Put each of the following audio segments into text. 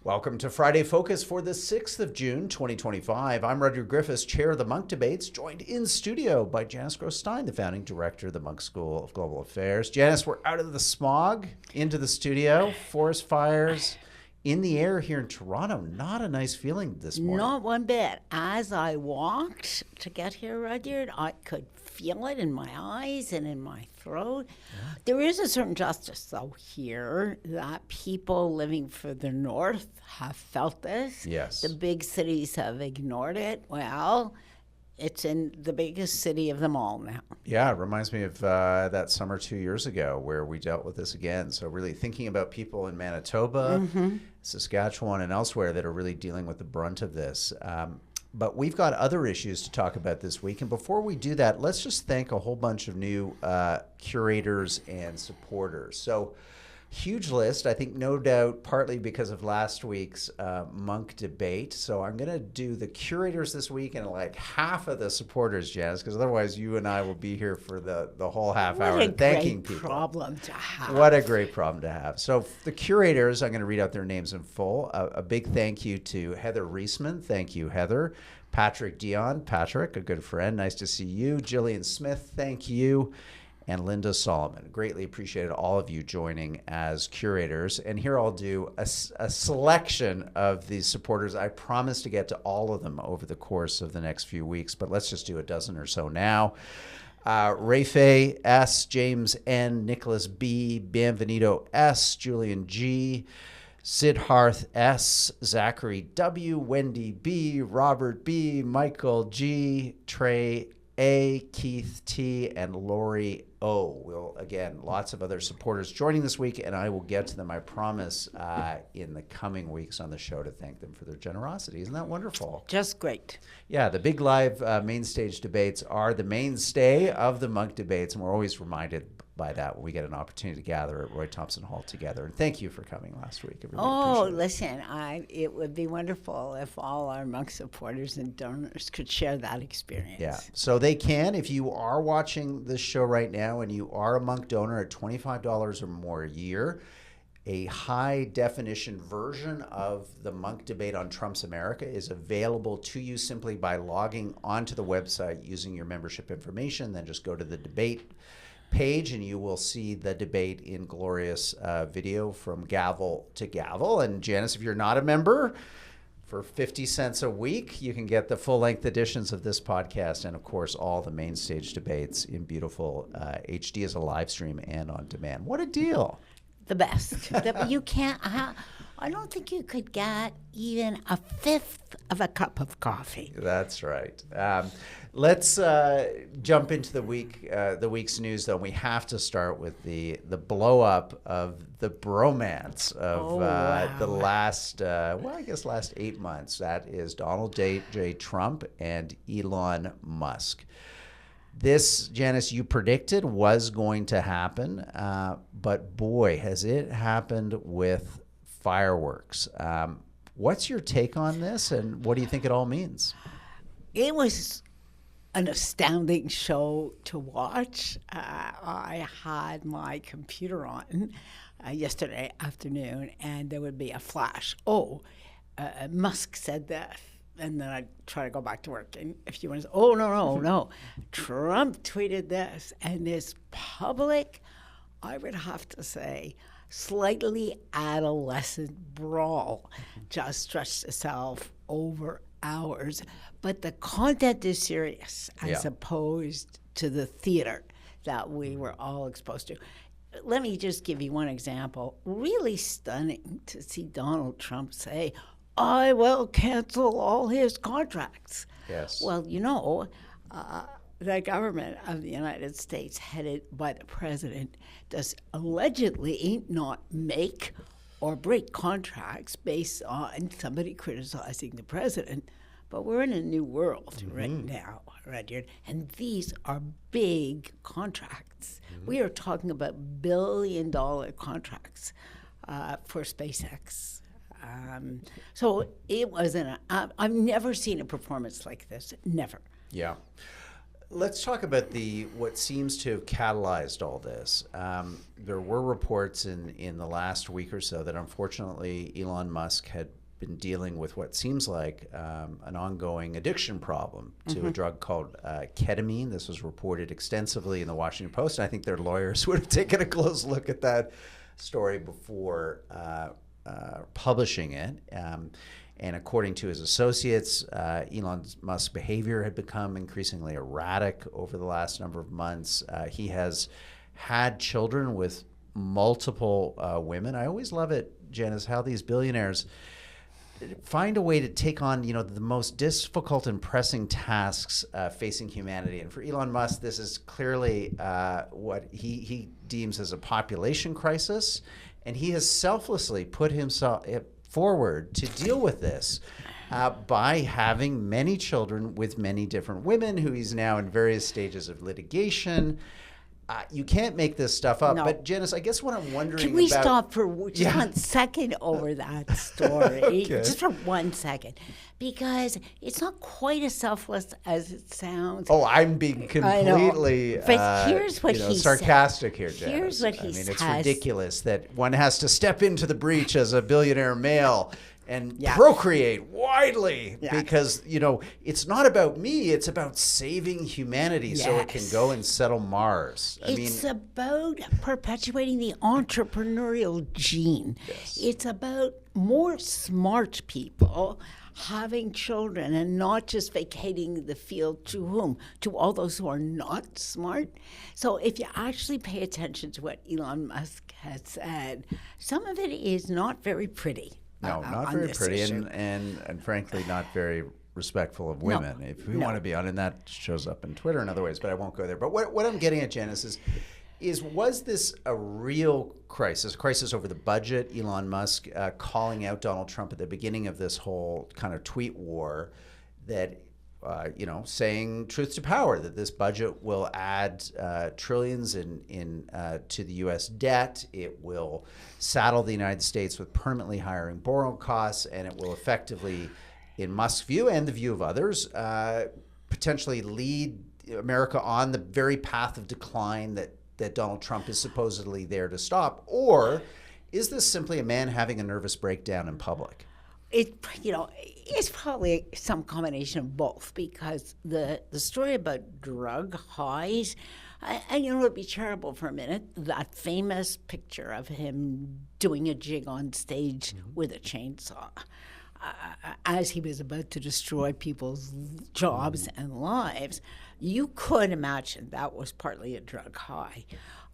Welcome to Friday Focus for the 6th of June, 2025. I'm Rudyard Griffiths, chair of the Munk Debates, joined in studio by Janice Gross-Stein, the founding director of the Munk School of Global Affairs. Janice, we're out of the smog, into the studio, forest fires in the air here in Toronto. Not a nice feeling this morning. Not one bit. As I walked to get here, Rudyard, I could feel it in my eyes and in my throat. Yeah. There is a certain justice, though, here that people living further north have felt this. Yes. The big cities have ignored it. Well, it's in the biggest city of them all now. Yeah, it reminds me of that summer 2 years ago where we dealt with this again. So really thinking about people in Manitoba, Saskatchewan, and elsewhere that are really dealing with the brunt of this. But we've got other issues to talk about this week. And before we do that, let's just thank a whole bunch of new curators and supporters. So huge list, I think no doubt partly because of last week's Munk debate. So I'm going to do the curators this week and like half of the supporters, Janice, because otherwise you and I will be here for the whole half hour thanking people. What a great problem to have. What a great problem to have. So the curators, I'm going to read out their names in full. A big thank you to Heather Reisman. Thank you, Heather. Patrick Dion. Patrick, a good friend. Nice to see you. Jillian Smith, thank you. And Linda Solomon. Greatly appreciated all of you joining as curators. And here I'll do a selection of these supporters. I promise to get to all of them over the course of the next few weeks, but let's just do a dozen or so now. Rafe S., James N., Nicholas B., Bienvenido S., Julian G., Siddharth S., Zachary W., Wendy B., Robert B., Michael G., Trey A., Keith T., and Lori O. We'll, again, lots of other supporters joining this week, and I will get to them, I promise, in the coming weeks on the show to thank them for their generosity. Isn't that wonderful? Just great. Yeah, the big live main stage debates are the mainstay of the Munk debates, and we're always reminded by that when we get an opportunity to gather at Roy Thompson Hall together. And thank you for coming last week. I really appreciate it. Listen, it would be wonderful if all our Munk supporters and donors could share that experience. Yeah, so they can. If you are watching this show right now and you are a Munk donor at $25 or more a year, a high-definition version of the Munk debate on Trump's America is available to you simply by logging onto the website using your membership information. Then just go to the debate page and you will see the debate in glorious video from gavel to gavel. And Janice, if you're not a member, for 50 cents a week, you can get the full-length editions of this podcast and, of course, all the main stage debates in beautiful HD as a live stream and on demand. What a deal. The best. You can't, I don't think you could get even a fifth of a cup of coffee. That's right. Let's jump into the week's news, though. We have to start with the blow up of the bromance of the last, last 8 months. That is Donald J. Trump and Elon Musk. This, Janice, you predicted was going to happen, but boy, has it happened with fireworks. What's your take on this, and what do you think it all means? It was an astounding show to watch. I had my computer on yesterday afternoon, and there would be a flash. Musk said that. And then I'd try to go back to work. And if you want to say, no. Trump tweeted this. And this public, I would have to say, slightly adolescent brawl just stretched itself over hours. But the content is serious as opposed to the theater that we were all exposed to. Let me just give you one example. Really stunning to see Donald Trump say, I will cancel all his contracts. Yes. Well, the government of the United States, headed by the president, does allegedly not make or break contracts based on somebody criticizing the president. But we're in a new world right now, Rudyard, and these are big contracts. We are talking about billion-dollar contracts for SpaceX. So it wasn't, I've never seen a performance like this, never. Yeah. Let's talk about what seems to have catalyzed all this. There were reports in the last week or so that unfortunately Elon Musk had been dealing with what seems like an ongoing addiction problem to a drug called ketamine. This was reported extensively in the Washington Post, and I think their lawyers would have taken a close look at that story before publishing it. And according to his associates, Elon Musk's behavior had become increasingly erratic over the last number of months. He has had children with multiple women. I always love it, Janice, how these billionaires find a way to take on, the most difficult and pressing tasks facing humanity. And for Elon Musk, this is clearly what he deems as a population crisis, and he has selflessly put himself forward to deal with this by having many children with many different women who he's now in various stages of litigation. You can't make this stuff up. No. But Janice, I guess what I'm wondering Can we about... stop for just 1 second over that story? Okay. Just for 1 second. Because it's not quite as selfless as it sounds. Oh, I'm being completely But here's what he sarcastic here, Janice. Here's what he it's says. ridiculous that one has to step into the breach as a billionaire male and procreate widely because, it's not about me. It's about saving humanity so it can go and settle Mars. It's about perpetuating the entrepreneurial gene. Yes. It's about more smart people having children and not just vacating the field to whom? To all those who are not smart. So if you actually pay attention to what Elon Musk has said, some of it is not very pretty. No, not very pretty, and frankly, not very respectful of women. If we want to be on, and that shows up in Twitter and other ways, but I won't go there. But what I'm getting at, Janice, is was this a real crisis over the budget? Elon Musk calling out Donald Trump at the beginning of this whole kind of tweet war that, saying truth to power, that this budget will add trillions to the U.S. debt. It will saddle the United States with permanently higher borrowing costs, and it will effectively, in Musk's view and the view of others, potentially lead America on the very path of decline that Donald Trump is supposedly there to stop? Or is this simply a man having a nervous breakdown in public? It's probably some combination of both, because the story about drug highs, and it'd be charitable for a minute, that famous picture of him doing a jig on stage with a chainsaw as he was about to destroy people's jobs and lives, you could imagine that was partly a drug high.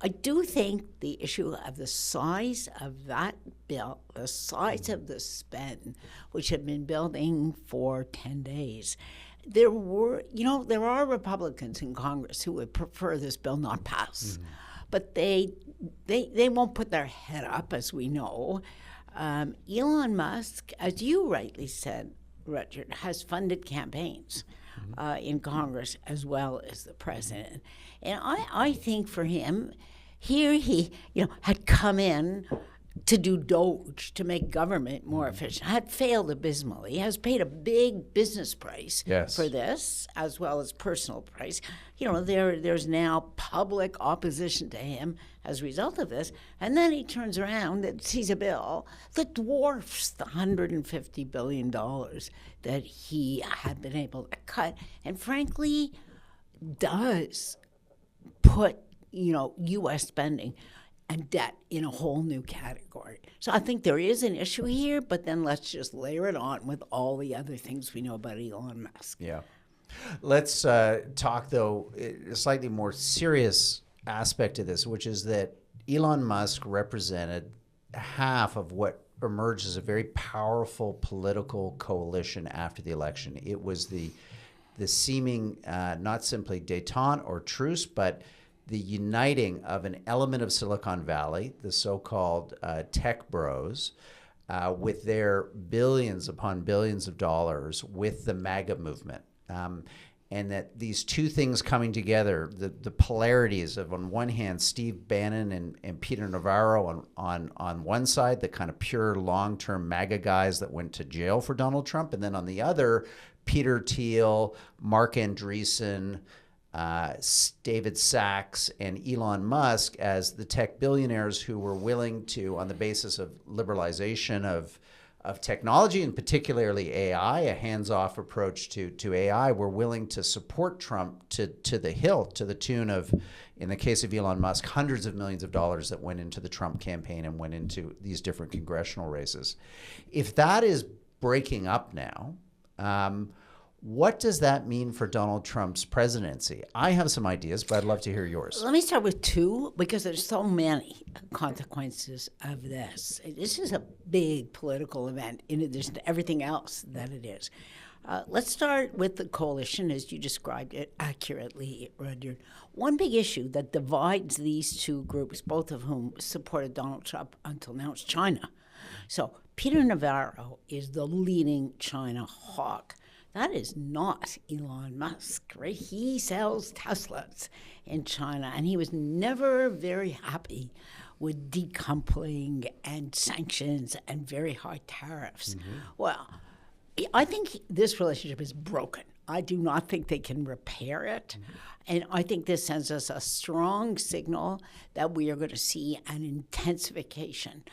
I do think the issue of the size of that bill, the size of the spend, which had been building for 10 days, there are Republicans in Congress who would prefer this bill not pass. But they won't put their head up, as we know. Elon Musk, as you rightly said, Richard, has funded campaigns in Congress as well as the president. And I think for him, here he had come in to do DOGE, to make government more efficient, had failed abysmally, has paid a big business price for this, as well as personal price. There's now public opposition to him as a result of this, and then he turns around and sees a bill that dwarfs the $150 billion that he had been able to cut, and frankly, does put, U.S. spending and debt in a whole new category. So I think there is an issue here, but then let's just layer it on with all the other things we know about Elon Musk. Yeah. Let's talk, though, a slightly more serious aspect of this, which is that Elon Musk represented half of what emerged as a very powerful political coalition after the election. It was the seeming not simply détente or truce, but the uniting of an element of Silicon Valley, the so-called tech bros, with their billions upon billions of dollars with the MAGA movement. And that these two things coming together, the polarities of, on one hand, Steve Bannon and Peter Navarro on one side, the kind of pure long-term MAGA guys that went to jail for Donald Trump, and then on the other, Peter Thiel, Mark Andreessen, David Sachs, and Elon Musk as the tech billionaires who were willing to, on the basis of liberalization of technology, and particularly AI, a hands-off approach to AI. We're willing to support Trump to the hilt, to the tune of, in the case of Elon Musk, hundreds of millions of dollars that went into the Trump campaign and went into these different congressional races. If that is breaking up now, what does that mean for Donald Trump's presidency? I have some ideas, but I'd love to hear yours. Let me start with two, because there's so many consequences of this. This is a big political event in addition to everything else that it is. Let's start with the coalition, as you described it accurately, Rudyard. One big issue that divides these two groups, both of whom supported Donald Trump until now, is China. So Peter Navarro is the leading China hawk. That is not Elon Musk, right? He sells Teslas in China, and he was never very happy with decoupling and sanctions and very high tariffs. Well, I think this relationship is broken. I do not think they can repair it. And I think this sends us a strong signal that we are going to see an intensification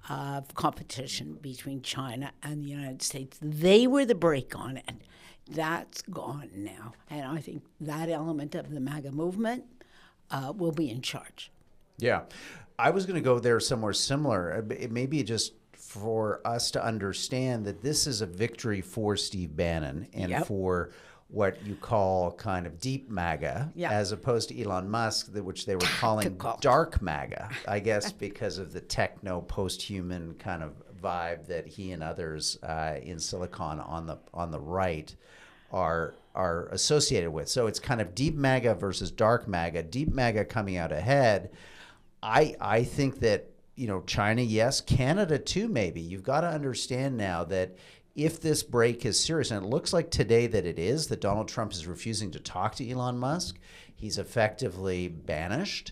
of competition between China and the United States. They were the brake on it. That's gone now. And I think that element of the MAGA movement will be in charge. Yeah. I was going to go there somewhere similar. It may be just for us to understand that this is a victory for Steve Bannon and for what you call kind of deep MAGA, as opposed to Elon Musk, which they were calling dark MAGA, I guess, because of the techno post-human kind of vibe that he and others in Silicon on the right are associated with. So it's kind of deep MAGA versus dark MAGA. Deep MAGA coming out ahead. I think that, China, yes, Canada too, maybe. You've got to understand now that if this break is serious, and it looks like today that it is, that Donald Trump is refusing to talk to Elon Musk, he's effectively banished,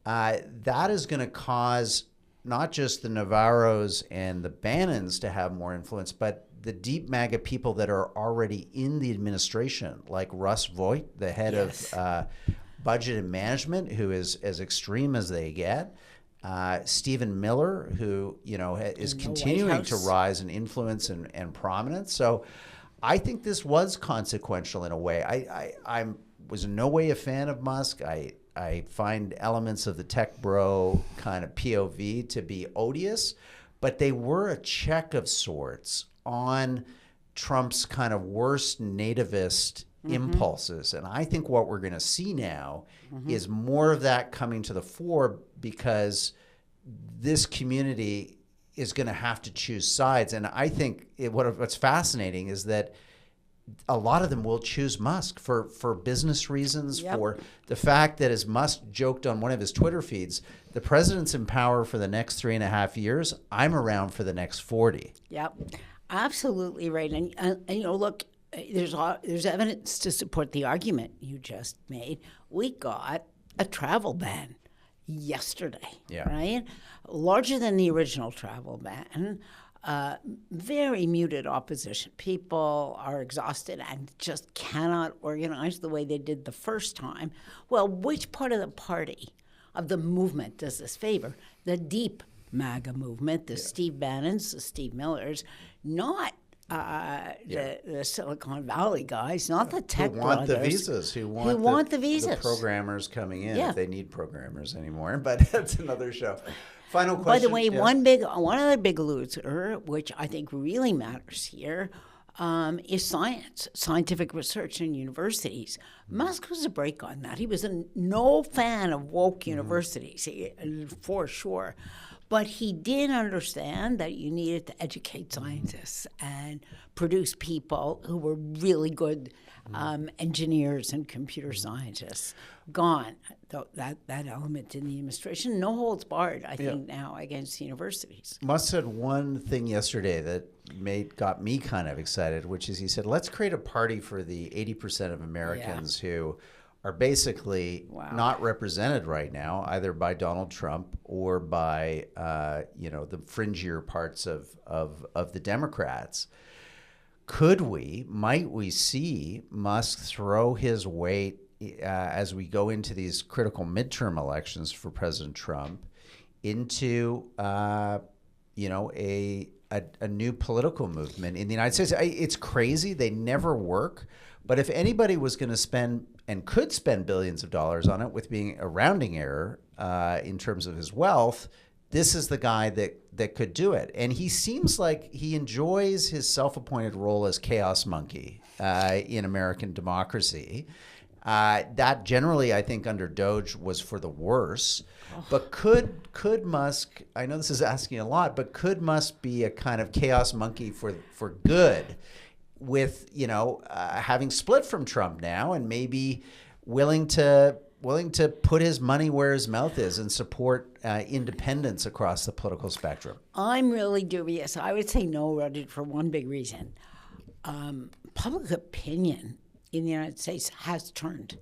that is going to cause not just the Navarros and the Bannons to have more influence, but the deep MAGA people that are already in the administration, like Russ Voigt, the head of budget and management, who is as extreme as they get. Stephen Miller, who is continuing to rise in influence and prominence. So I think this was consequential in a way. I was in no way a fan of Musk. I find elements of the tech bro kind of POV to be odious, but they were a check of sorts on Trump's kind of worst nativist impulses. And I think what we're going to see now is more of that coming to the fore, because this community is going to have to choose sides. And I think what's fascinating is that a lot of them will choose Musk for business reasons, for the fact that, as Musk joked on one of his Twitter feeds, the president's in power for the next 3.5 years. I'm around for the next 40. Yep, absolutely right. And look, there's evidence to support the argument you just made. We got a travel ban yesterday, right? Larger than the original travel ban. Very muted opposition. People are exhausted and just cannot organize the way they did the first time. Well, which part of the party, of the movement, does this favor? The deep MAGA movement, the Steve Bannons, the Steve Millers, not the Silicon Valley guys, not the tech who want brothers. The visas, who want the visas. The programmers coming in, if they need programmers anymore. But that's another show. Final question. By the way, one other big loser, which I think really matters here, is science, scientific research in universities. Musk was a break on that. He was no fan of woke universities, for sure. But he did understand that you needed to educate scientists and produce people who were really good engineers and computer scientists. Gone, that element in the administration. No holds barred, I think, now against universities. Musk said one thing yesterday that got me kind of excited, which is he said, let's create a party for the 80% of Americans who are basically not represented right now, either by Donald Trump or by the fringier parts of the Democrats. Might we see Musk throw his weight as we go into these critical midterm elections for President Trump into a a new political movement in the United States. It's crazy. They never work. But if anybody was going to spend and could spend billions of dollars on it with being a rounding error in terms of his wealth, this is the guy that could do it. And he seems like he enjoys his self-appointed role as chaos monkey in American democracy. That generally, I think, under Doge was for the worse. But could Musk, I know this is asking a lot, but could Musk be a kind of chaos monkey for good with, having split from Trump now and maybe willing to put his money where his mouth is and support independence across the political spectrum? I'm really dubious. I would say no, Roger, for one big reason. Public opinion in the United States has turned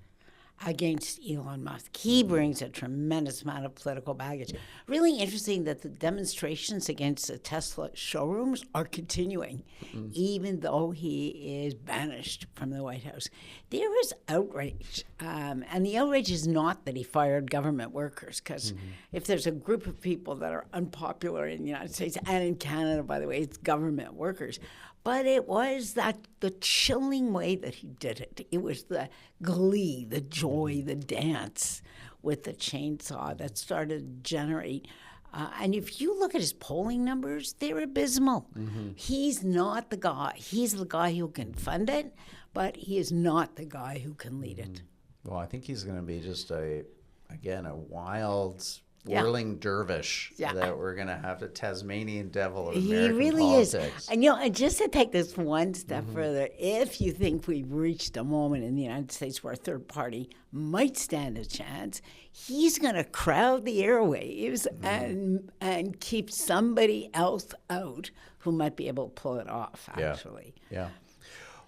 against Elon Musk. He brings a tremendous amount of political baggage. Really interesting that the demonstrations against the Tesla showrooms are continuing, even though he is banished from the White House. There is outrage, and the outrage is not that he fired government workers, because if there's a group of people that are unpopular in the United States and in Canada, by the way, it's government workers. But it was the chilling way that he did it. It was the glee, the joy, the dance with the chainsaw that started to generate. And if you look at his polling numbers, they're abysmal. He's not the guy. He's the guy who can fund it, but he is not the guy who can lead it. Well, I think he's going to be just a wild, whirling dervish that we're going to have the Tasmanian devil of American really politics. Is. And, and just to take this one step further, if you think we've reached a moment in the United States where a third party might stand a chance, he's going to crowd the airwaves and keep somebody else out who might be able to pull it off, actually. Yeah.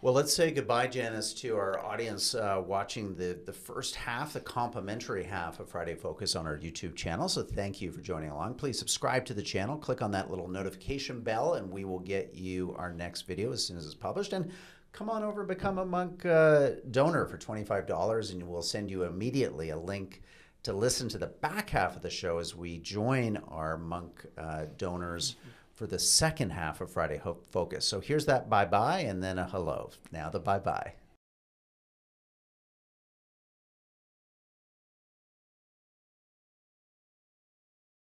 Well, let's say goodbye, Janice, to our audience watching the first half, the complimentary half of Friday Focus on our YouTube channel. So thank you for joining along. Please subscribe to the channel. Click on that little notification bell, and we will get you our next video as soon as it's published. And come on over, become a Monk donor for $25, and we'll send you immediately a link to listen to the back half of the show as we join our Monk donors for the second half of Friday Focus. So here's that bye-bye and then a hello. Now the bye-bye.